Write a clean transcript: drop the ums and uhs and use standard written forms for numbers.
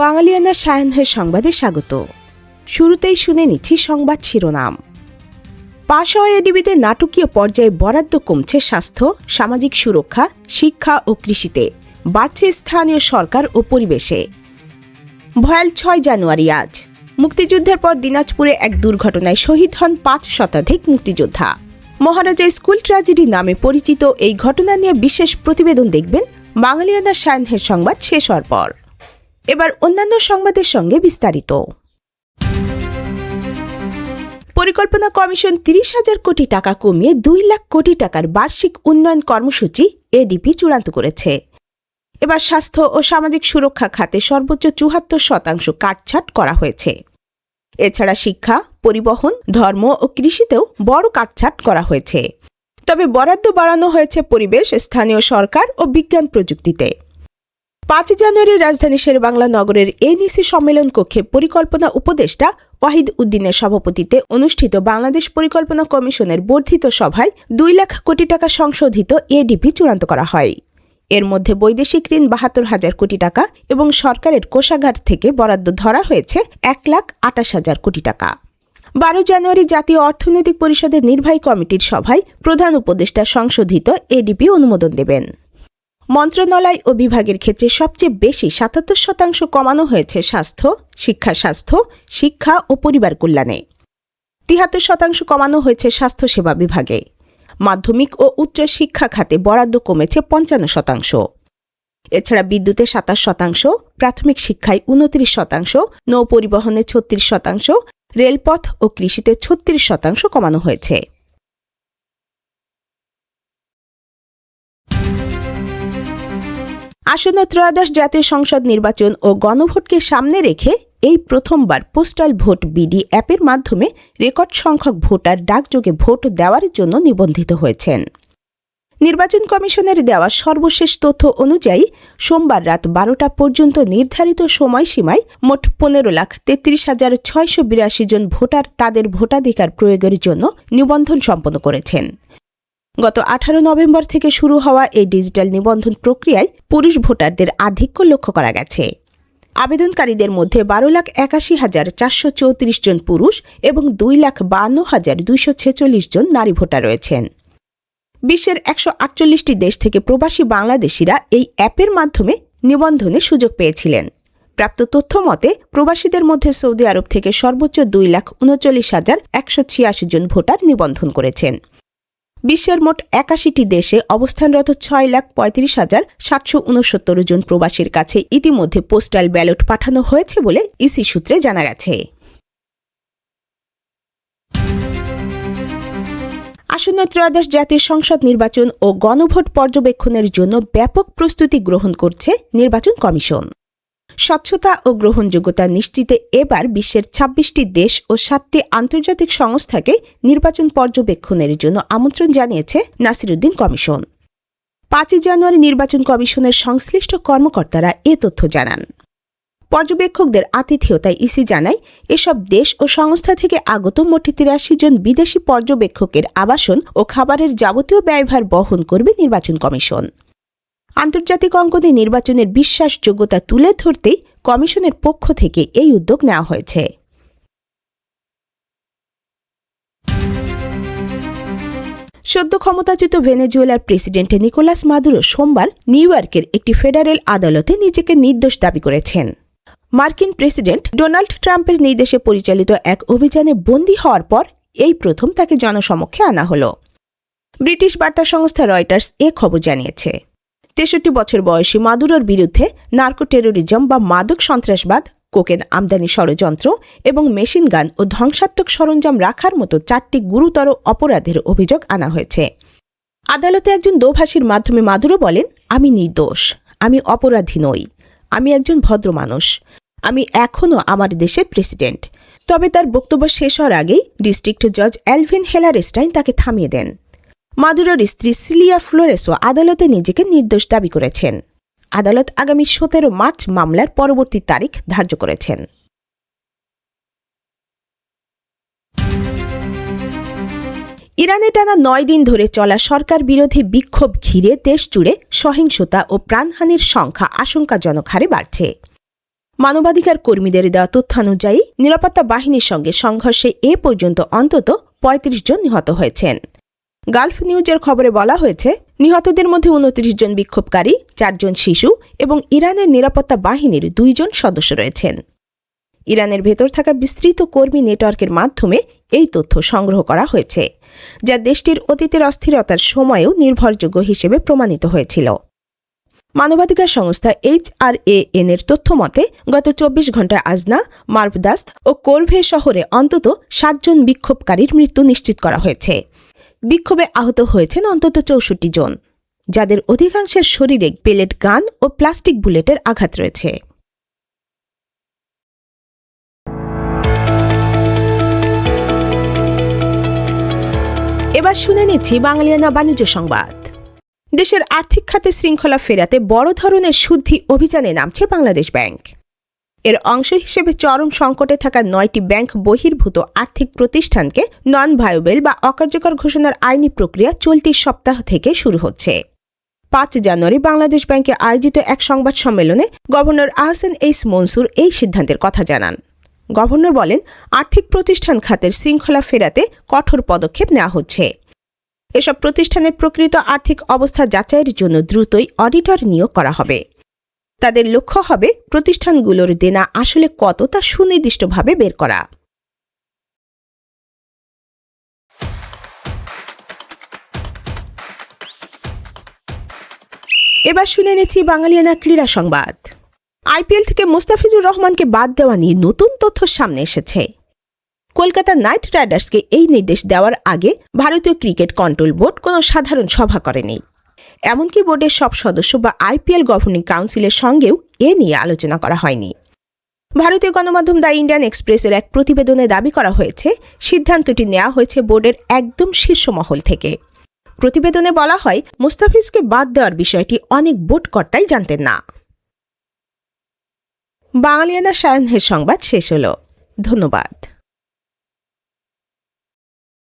বাঙালিয়ানা সায়াহ্নের সংবাদে স্বাগত। শুরুতেই শুনে নিচ্ছি সংবাদ শিরোনাম। পাশ হওয়া এডিবিতে নাটকীয় পর্যায়ে বরাদ্দ কমছে স্বাস্থ্য, সামাজিক সুরক্ষা, শিক্ষা ও কৃষিতে, বাড়ছে স্থানীয় সরকার ও পরিবেশে। ভয়াল ৬ জানুয়ারি আজ মুক্তিযুদ্ধের পর দিনাজপুরে এক দুর্ঘটনায় শহীদ হন ৫ শতাধিক মুক্তিযোদ্ধা। মহারাজা স্কুল ট্র্যাজেডি নামে পরিচিত এই ঘটনা নিয়ে বিশেষ প্রতিবেদন দেখবেন বাঙালিয়ানা সায়াহ্নের সংবাদ শেষ হওয়ার পর। এবার অন্যান্য সংবাদের সঙ্গে বিস্তারিত। পরিকল্পনা কমিশন ৩০,০০০ কোটি টাকা কমিয়ে ২ লাখ কোটি টাকার বার্ষিক উন্নয়ন কর্মসূচি এডিপি চূড়ান্ত করেছে। এবার স্বাস্থ্য ও সামাজিক সুরক্ষা খাতে সর্বোচ্চ ৭৪% কাটছাঁট করা হয়েছে। এছাড়া শিক্ষা, পরিবহন, ধর্ম ও কৃষিতেও বড় কাটছাঁট করা হয়েছে। তবে বরাদ্দ বাড়ানো হয়েছে পরিবেশ, স্থানীয় সরকার ও বিজ্ঞান প্রযুক্তিতে। ৫ জানুয়ারি রাজধানী শেরেবাংলা নগরের এনইসি সম্মেলন কক্ষে পরিকল্পনা উপদেষ্টা ওয়াহিদ উদ্দিনের সভাপতিত্বে অনুষ্ঠিত বাংলাদেশ পরিকল্পনা কমিশনের বর্ধিত সভায় ২ লাখ কোটি টাকা সংশোধিত এডিপি চূড়ান্ত করা হয়। এর মধ্যে বৈদেশিক ঋণ ৭২,০০০ কোটি টাকা এবং সরকারের কোষাগার থেকে বরাদ্দ ধরা হয়েছে ১,২৮,০০০ কোটি টাকা। ১২ জানুয়ারি জাতীয় অর্থনৈতিক পরিষদের নির্বাহী কমিটির সভায় প্রধান উপদেষ্টা সংশোধিত এডিপি অনুমোদন দেবেন। মন্ত্রণালয় ও বিভাগের ক্ষেত্রে সবচেয়ে বেশি ৭৭% কমানো হয়েছে শিক্ষা ও পরিবার কল্যাণে। ৭৩% কমানো হয়েছে স্বাস্থ্যসেবা বিভাগে। মাধ্যমিক ও উচ্চ শিক্ষা খাতে বরাদ্দ কমেছে ৫৫%। এছাড়া বিদ্যুতে ২৭%, প্রাথমিক শিক্ষায় ২৯%, নৌ পরিবহনে ৩৬%, রেলপথ ও কৃষিতে ৩৬% কমানো হয়েছে। আসন্ন ত্রয়োদশ জাতীয় সংসদ নির্বাচন ও গণভোটকে সামনে রেখে এই প্রথমবার পোস্টাল ভোট বিডি অ্যাপের মাধ্যমে রেকর্ড সংখ্যক ভোটার ডাকযোগে ভোট দেওয়ার জন্য নিবন্ধিত হয়েছেন। নির্বাচন কমিশনের দেওয়া সর্বশেষ তথ্য অনুযায়ী সোমবার রাত ১২টা পর্যন্ত নির্ধারিত সময়সীমায় মোট ১৫,৩৩,৬৮২ জন ভোটার তাদের ভোটাধিকার প্রয়োগের জন্য নিবন্ধন সম্পন্ন করেছেন। গত ১৮ নভেম্বর থেকে শুরু হওয়া এই ডিজিটাল নিবন্ধন প্রক্রিয়ায় পুরুষ ভোটারদের আধিক্য লক্ষ্য করা গেছে। আবেদনকারীদের মধ্যে ১২,৮১,৪৩৪ জন পুরুষ এবং ২,৫২,২৪৬ জন নারী ভোটার রয়েছেন। বিশ্বের ১৪৮টি দেশ থেকে প্রবাসী বাংলাদেশিরা এই অ্যাপের মাধ্যমে নিবন্ধনের সুযোগ পেয়েছিলেন। প্রাপ্ত তথ্য মতে প্রবাসীদের মধ্যে সৌদি আরব থেকে সর্বোচ্চ ২,৩৯,১৮৬ জন ভোটার নিবন্ধন করেছেন। বিশ্বের মোট ৮১টি দেশে অবস্থানরত ৬,৩৫,৭৬৯ জন প্রবাসীর কাছে ইতিমধ্যে পোস্টাল ব্যালট পাঠানো হয়েছে বলে ইসি সূত্রে জানা গেছে। আসন্ন ত্রয়োদশ জাতীয় সংসদ নির্বাচন ও গণভোট পর্যবেক্ষণের জন্য ব্যাপক প্রস্তুতি গ্রহণ করছে নির্বাচন কমিশন। স্বচ্ছতা ও গ্রহণযোগ্যতা নিশ্চিতে এবার বিশ্বের ২৬টি দেশ ও ৭টি আন্তর্জাতিক সংস্থাকে নির্বাচন পর্যবেক্ষণের জন্য আমন্ত্রণ জানিয়েছে নাসিরউদ্দিন কমিশন। ৫ জানুয়ারি নির্বাচন কমিশনের সংশ্লিষ্ট কর্মকর্তারা এ তথ্য জানান। পর্যবেক্ষকদের আতিথেয়তায় ইসি জানায় এসব দেশ ও সংস্থা থেকে আগত মোট ৮৩ জন বিদেশি পর্যবেক্ষকের আবাসন ও খাবারের যাবতীয় ব্যয়ভার বহন করবে নির্বাচন কমিশন। আন্তর্জাতিক অঙ্গনে নির্বাচনের বিশ্বাসযোগ্যতা তুলে ধরতেই কমিশনের পক্ষ থেকে এই উদ্যোগ নেওয়া হয়েছে। সদ্য ক্ষমতাচ্যুত ভেনেজুয়েলার প্রেসিডেন্ট নিকোলাস মাদুরো সোমবার নিউ ইয়র্কের একটি ফেডারেল আদালতে নিজেকে নির্দোষ দাবি করেছেন। মার্কিন প্রেসিডেন্ট ডোনাল্ড ট্রাম্পের নির্দেশে পরিচালিত এক অভিযানে বন্দী হওয়ার পর এই প্রথম তাকে জনসমক্ষে আনা হল। ব্রিটিশ বার্তা সংস্থা রয়টার্স এ খবর জানিয়েছে। ৬৩ বছর বয়সী মাদুরোর বিরুদ্ধে নার্কো টেরোরিজম বা মাদক সন্ত্রাসবাদ, কোকেন আমদানি ষড়যন্ত্র এবং মেশিন গান ও ধ্বংসাত্মক সরঞ্জাম রাখার মতো 4টি গুরুতর অপরাধের অভিযোগ আনা হয়েছে। আদালতে একজন দোভাষীর মাধ্যমে মাদুরো বলেন, আমি নির্দোষ, আমি অপরাধী নই, আমি একজন ভদ্র মানুষ, আমি এখনও আমার দেশের প্রেসিডেন্ট। তবে তার বক্তব্য শেষ হওয়ার আগেই ডিস্ট্রিক্ট জজ অ্যালভিন হেলারেস্টাইন তাকে থামিয়ে দেন। মাদুরোর স্ত্রী সিলিয়া ফ্লোরেসও আদালতে নিজেকে নির্দোষ দাবি করেছেন। আদালত আগামী ১৭ মার্চ মামলার পরবর্তী তারিখ ধার্য করেছেন। ইরানে টানা ৯ দিন ধরে চলা সরকার বিরোধী বিক্ষোভ ঘিরে দেশজুড়ে সহিংসতা ও প্রাণহানির সংখ্যা আশঙ্কাজনক হারে বাড়ছে। মানবাধিকার কর্মীদের দেওয়া তথ্যানুযায়ী নিরাপত্তা বাহিনীর সঙ্গে সংঘর্ষে এ পর্যন্ত অন্তত ৩৫ জন নিহত হয়েছেন। গালফ নিউজের খবরে বলা হয়েছে, নিহতদের মধ্যে ২৯ জন বিক্ষোভকারী, ৪ জন শিশু এবং ইরানের নিরাপত্তা বাহিনীর ২ জন সদস্য রয়েছেন। ইরানের ভেতর থাকা বিস্তৃত কর্মী নেটওয়ার্কের মাধ্যমে এই তথ্য সংগ্রহ করা হয়েছে, যা দেশটির অতীতের অস্থিরতার সময়েও নির্ভরযোগ্য হিসেবে প্রমাণিত হয়েছিল। মানবাধিকার সংস্থা HRAN এর তথ্য মতে গত ২৪ ঘণ্টায় আজনা, মার্বদাস্ত ও কোরভে শহরে অন্তত ৭ জন বিক্ষোভকারীর মৃত্যু নিশ্চিত করা হয়েছে। বিক্ষোভে আহত হয়েছেন অন্তত ৬৪ জন, যাদের অধিকাংশের শরীরে পেলেট গান ও প্লাস্টিক বুলেটের আঘাত রয়েছে। এবার শুনে নিচ্ছি বাংলালিয়ানা বাণিজ্য সংবাদ। দেশের আর্থিক খাতে শৃঙ্খলা ফেরাতে বড় ধরনের শুদ্ধি অভিযানে নামছে বাংলাদেশ ব্যাংক। এর অংশ হিসেবে চরম সংকটে থাকা ৯টি ব্যাংক বহির্ভূত আর্থিক প্রতিষ্ঠানকে নন ভায়োবেল বা অকার্যকর ঘোষণার আইনি প্রক্রিয়া চলতি সপ্তাহ থেকে শুরু হচ্ছে। ৫ জানুয়ারি বাংলাদেশ ব্যাংকে আয়োজিত এক সংবাদ সম্মেলনে গভর্নর আহসান এইচ মনসুর এই সিদ্ধান্তের কথা জানান। গভর্নর বলেন, আর্থিক প্রতিষ্ঠান খাতের শৃঙ্খলা ফেরাতে কঠোর পদক্ষেপ নেওয়া হচ্ছে। এসব প্রতিষ্ঠানের প্রকৃত আর্থিক অবস্থা যাচাইয়ের জন্য দ্রুতই অডিটর নিয়োগ করা হবে। তাদের লক্ষ্য হবে প্রতিষ্ঠানগুলোর দেনা আসলে কত তা সুনির্দিষ্টভাবে বের করা। এবার শুনে নিচ্ছি বাংলালিয়ানা ক্রীড়া সংবাদ। IPL থেকে মুস্তাফিজুর রহমানকে বাদ দেওয়া নিয়ে নতুন তথ্য সামনে এসেছে। কলকাতা নাইট রাইডার্সকে এই নির্দেশ দেওয়ার আগে ভারতীয় ক্রিকেট কন্ট্রোল বোর্ড কোনো সাধারণ সভা করেনি। এমনকি বোর্ডের সব সদস্য বা IPL গভর্নিং কাউন্সিলের সঙ্গেও এ নিয়ে আলোচনা করা হয়নি। ভারতীয় গণমাধ্যম দ্য ইন্ডিয়ান এক্সপ্রেসের এক প্রতিবেদনে দাবি করা হয়েছে, সিদ্ধান্তটি নেওয়া হয়েছে বোর্ডের একদম শীর্ষ মহল থেকে। প্রতিবেদনে বলা হয়, মুস্তাফিজকে বাদ দেওয়ার বিষয়টি অনেক বোর্ড কর্তাই জানতেন না। বাংলালিয়ানা সায়ানের সংবাদ শেষ হল। ধন্যবাদ।